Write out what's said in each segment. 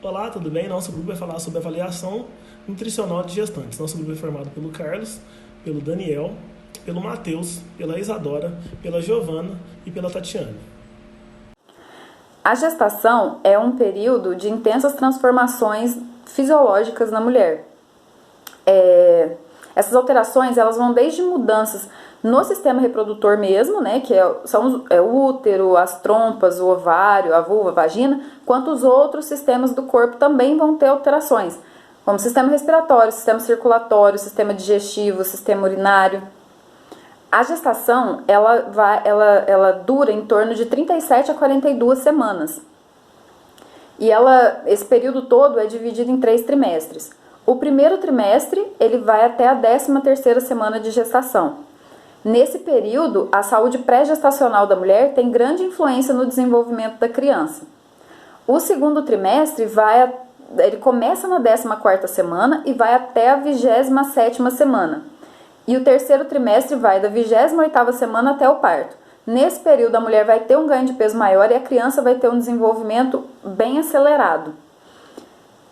Olá, tudo bem? Nosso grupo vai falar sobre avaliação nutricional de gestantes. Nosso grupo é formado pelo Carlos, pelo Daniel, pelo Matheus, pela Isadora, pela Giovana e pela Tatiane. A gestação é um período de intensas transformações fisiológicas na mulher. Essas alterações elas vão desde mudanças no sistema reprodutor mesmo, né, que são o útero, as trompas, o ovário, a vulva, a vagina, quanto os outros sistemas do corpo também vão ter alterações, como sistema respiratório, sistema circulatório, sistema digestivo, sistema urinário. A gestação ela dura em torno de 37 a 42 semanas. E esse período todo é dividido em 3 trimestres. O primeiro trimestre ele vai até a 13ª semana de gestação. Nesse período, a saúde pré-gestacional da mulher tem grande influência no desenvolvimento da criança. O segundo trimestre ele começa na 14ª semana e vai até a 27ª semana. E o terceiro trimestre vai da 28ª semana até o parto. Nesse período, a mulher vai ter um ganho de peso maior e a criança vai ter um desenvolvimento bem acelerado.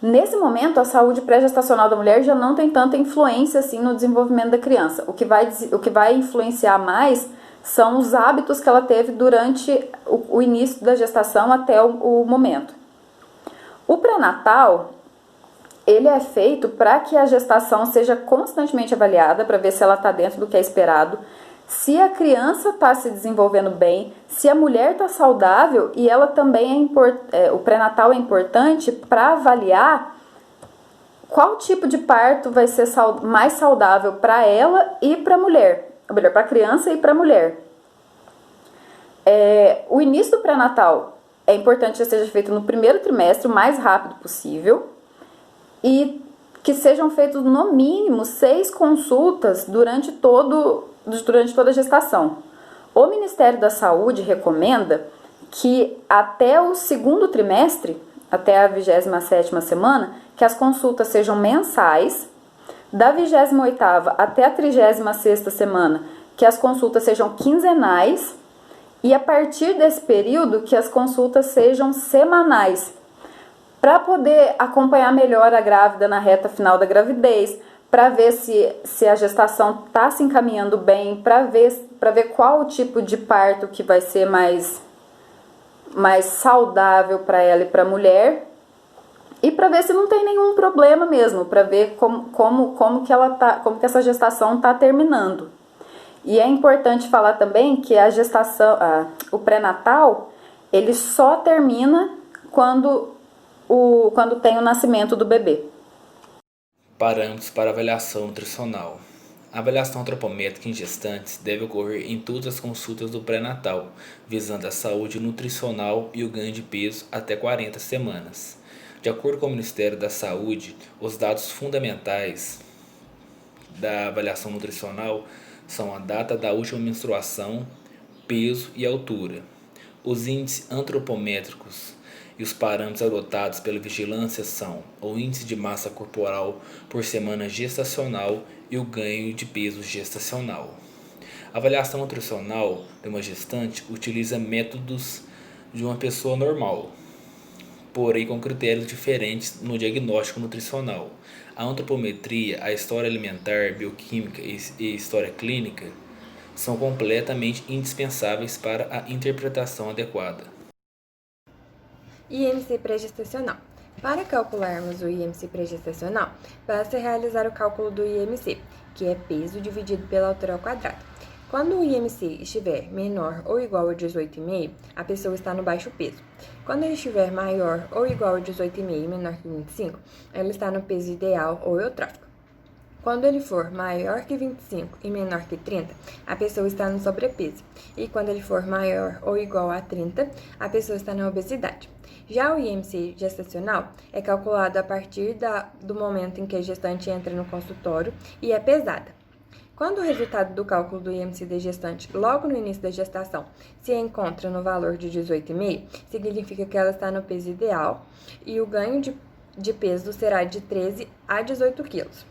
Nesse momento, a saúde pré-gestacional da mulher já não tem tanta influência assim no desenvolvimento da criança. O que vai influenciar mais são os hábitos que ela teve durante o início da gestação até o momento. O pré-natal, ele é feito para que a gestação seja constantemente avaliada, para ver se ela está dentro do que é esperado, se a criança está se desenvolvendo bem, se a mulher está saudável, e ela também o pré-natal é importante para avaliar qual tipo de parto vai ser mais saudável para ela e para a mulher, ou melhor, para a criança e para a mulher. O início do pré-natal é importante que seja feito no primeiro trimestre, o mais rápido possível, e que sejam feitas no mínimo 6 consultas durante toda a gestação. O Ministério da Saúde recomenda que até o segundo trimestre, até a 27ª semana, que as consultas sejam mensais, da 28ª até a 36ª semana, que as consultas sejam quinzenais, e a partir desse período que as consultas sejam semanais, para poder acompanhar melhor a grávida na reta final da gravidez, para ver se a gestação está se encaminhando bem, para ver qual o tipo de parto que vai ser mais saudável para ela e para a mulher, e para ver se não tem nenhum problema mesmo, para ver como que essa gestação está terminando. E é importante falar também que a gestação, o pré-natal, ele só termina quando tem o nascimento do bebê. Parâmetros para avaliação nutricional. A avaliação antropométrica em gestantes deve ocorrer em todas as consultas do pré-natal, visando a saúde nutricional e o ganho de peso até 40 semanas. De acordo com o Ministério da Saúde, os dados fundamentais da avaliação nutricional são a data da última menstruação, peso e altura. Os índices antropométricos e os parâmetros adotados pela vigilância são o índice de massa corporal por semana gestacional e o ganho de peso gestacional. A avaliação nutricional de uma gestante utiliza métodos de uma pessoa normal, porém com critérios diferentes no diagnóstico nutricional. A antropometria, a história alimentar, bioquímica e história clínica são completamente indispensáveis para a interpretação adequada. IMC pré-gestacional. Para calcularmos o IMC pré-gestacional, basta realizar o cálculo do IMC, que é peso dividido pela altura ao quadrado. Quando o IMC estiver menor ou igual a 18,5, a pessoa está no baixo peso. Quando ele estiver maior ou igual a 18,5 e menor que 25, ela está no peso ideal ou eutrófico. Quando ele for maior que 25 e menor que 30, a pessoa está no sobrepeso. E quando ele for maior ou igual a 30, a pessoa está na obesidade. Já o IMC gestacional é calculado a partir do momento em que a gestante entra no consultório e é pesada. Quando o resultado do cálculo do IMC da gestante logo no início da gestação se encontra no valor de 18,5, significa que ela está no peso ideal e o ganho de peso será de 13 a 18 quilos.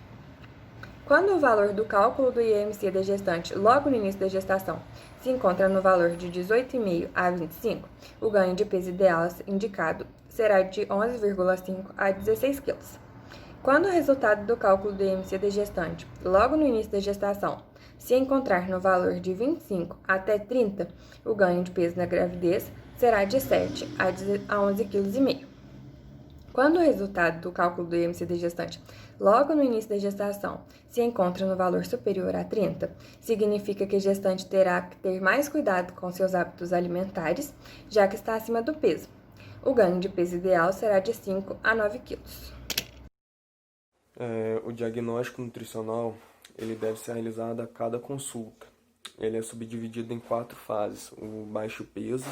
Quando o valor do cálculo do IMC da gestante logo no início da gestação se encontra no valor de 18,5 a 25, o ganho de peso ideal indicado será de 11,5 a 16 kg. Quando o resultado do cálculo do IMC da gestante, logo no início da gestação, se encontrar no valor de 25 até 30, o ganho de peso na gravidez será de 7 a 11,5 kg. Quando o resultado do cálculo do IMC da gestante, logo no início da gestação, se encontra no valor superior a 30, significa que a gestante terá que ter mais cuidado com seus hábitos alimentares, já que está acima do peso. O ganho de peso ideal será de 5 a 9 kg. O diagnóstico nutricional ele deve ser realizado a cada consulta. Ele é subdividido em 4 fases. O baixo peso,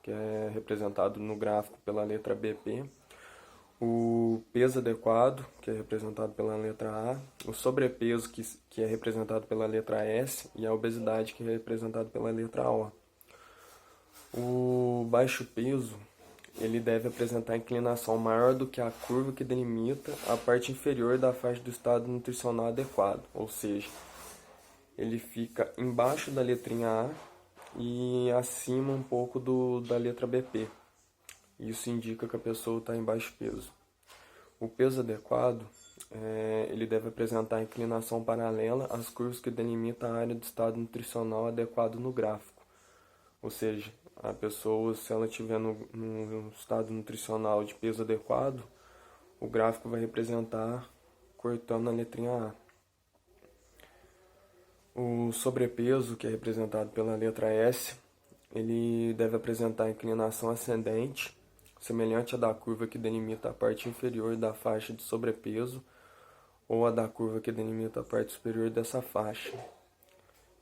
que é representado no gráfico pela letra BP. O peso adequado, que é representado pela letra A. O sobrepeso, que é representado pela letra S. E a obesidade, que é representado pela letra O. O baixo peso ele deve apresentar inclinação maior do que a curva que delimita a parte inferior da faixa do estado nutricional adequado, ou seja, ele fica embaixo da letrinha A e acima um pouco da letra BP. Isso indica que a pessoa está em baixo peso. O peso adequado, ele deve apresentar inclinação paralela às curvas que delimitam a área do estado nutricional adequado no gráfico, ou seja, a pessoa, se ela estiver no estado nutricional de peso adequado, o gráfico vai representar cortando a letrinha A. O sobrepeso, que é representado pela letra S, ele deve apresentar inclinação ascendente, semelhante à da curva que delimita a parte inferior da faixa de sobrepeso ou a da curva que delimita a parte superior dessa faixa.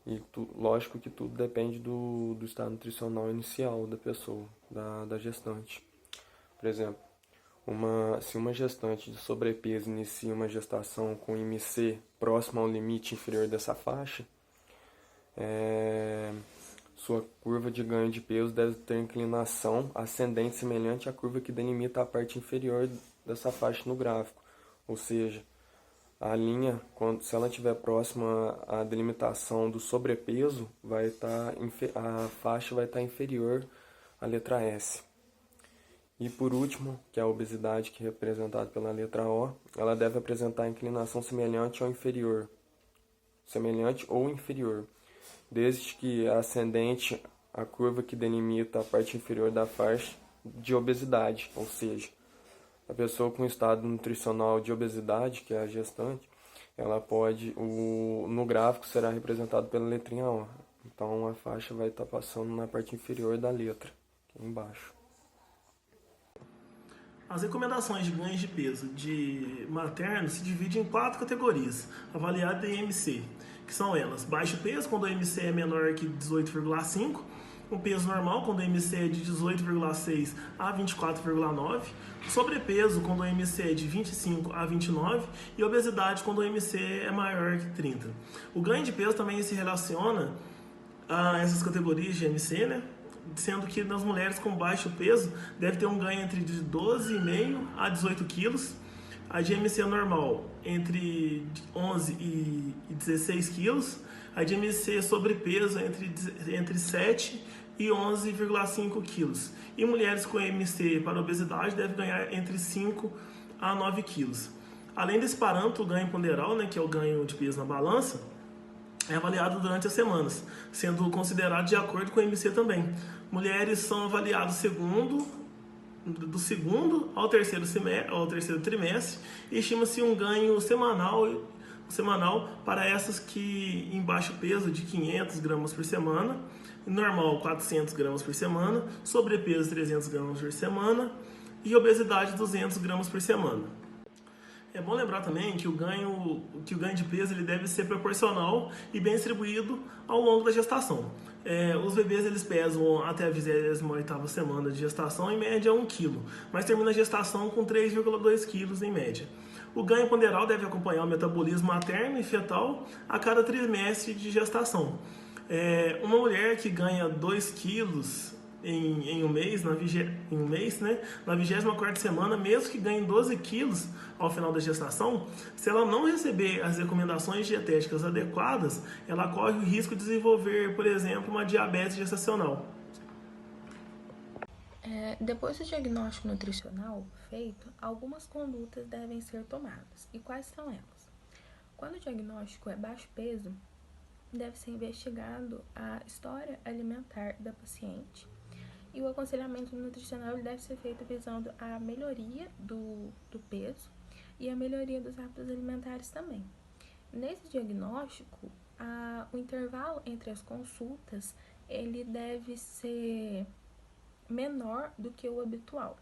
E lógico que tudo depende do estado nutricional inicial da pessoa, da gestante. Por exemplo, se uma gestante de sobrepeso inicia uma gestação com IMC próximo ao limite inferior dessa faixa, sua curva de ganho de peso deve ter inclinação ascendente semelhante à curva que delimita a parte inferior dessa faixa no gráfico, ou seja, a linha, se ela estiver próxima à delimitação do sobrepeso, a faixa vai estar inferior à letra S. E por último, que é a obesidade, que é representada pela letra O, ela deve apresentar inclinação semelhante ou inferior, desde que é ascendente a curva que delimita a parte inferior da faixa de obesidade, ou seja, a pessoa com estado nutricional de obesidade, que é a gestante, ela pode, no gráfico será representado pela letrinha O. Então a faixa vai estar passando na parte inferior da letra, aqui embaixo. As recomendações de ganhos de peso de materno se dividem em 4 categorias, avaliadas em IMC, que são elas: baixo peso, quando o IMC é menor que 18,5, o peso normal, quando o IMC é de 18,6 a 24,9, sobrepeso, quando o IMC é de 25 a 29, e obesidade, quando o IMC é maior que 30. O ganho de peso também se relaciona a essas categorias de IMC, né? Sendo que nas mulheres com baixo peso deve ter um ganho entre de 12,5 a 18 quilos, a de IMC normal entre 11 e 16 quilos, a de IMC sobrepeso entre 7 e 11,5 quilos. E mulheres com IMC para obesidade devem ganhar entre 5 a 9 quilos. Além desse parâmetro, o ganho ponderal, né, que é o ganho de peso na balança, é avaliado durante as semanas, sendo considerado de acordo com o IMC também. Mulheres são avaliadas do segundo ao terceiro trimestre, e estima-se um ganho semanal para essas que em baixo peso de 500 gramas por semana, normal 400 gramas por semana, sobrepeso 300 gramas por semana e obesidade 200 gramas por semana. É bom lembrar também que o ganho de peso ele deve ser proporcional e bem distribuído ao longo da gestação. Os bebês eles pesam até a 28ª semana de gestação, em média 1 kg, mas termina a gestação com 3,2 kg em média. O ganho ponderal deve acompanhar o metabolismo materno e fetal a cada trimestre de gestação. Uma mulher que ganha 2 quilos em um mês, na 24ª semana, mesmo que ganhe 12 quilos ao final da gestação, se ela não receber as recomendações dietéticas adequadas, ela corre o risco de desenvolver, por exemplo, uma diabetes gestacional. Depois do diagnóstico nutricional feito, algumas condutas devem ser tomadas. E quais são elas? Quando o diagnóstico é baixo peso, deve ser investigado a história alimentar da paciente e o aconselhamento nutricional deve ser feito visando a melhoria do peso e a melhoria dos hábitos alimentares também. Nesse diagnóstico, o intervalo entre as consultas ele deve ser menor do que o habitual.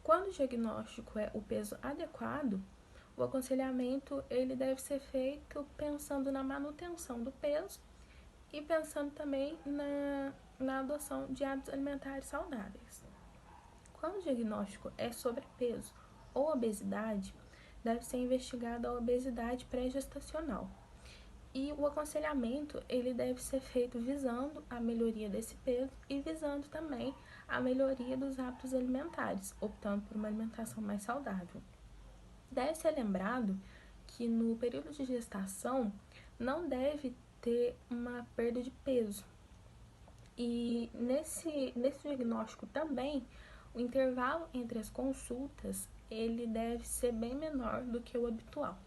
Quando o diagnóstico é o peso adequado, o aconselhamento ele deve ser feito pensando na manutenção do peso e pensando também na adoção de hábitos alimentares saudáveis. Quando o diagnóstico é sobrepeso ou obesidade, deve ser investigada a obesidade pré-gestacional. E o aconselhamento ele deve ser feito visando a melhoria desse peso e visando também a melhoria dos hábitos alimentares, optando por uma alimentação mais saudável. Deve ser lembrado que no período de gestação não deve ter uma perda de peso. E nesse diagnóstico também, o intervalo entre as consultas ele deve ser bem menor do que o habitual.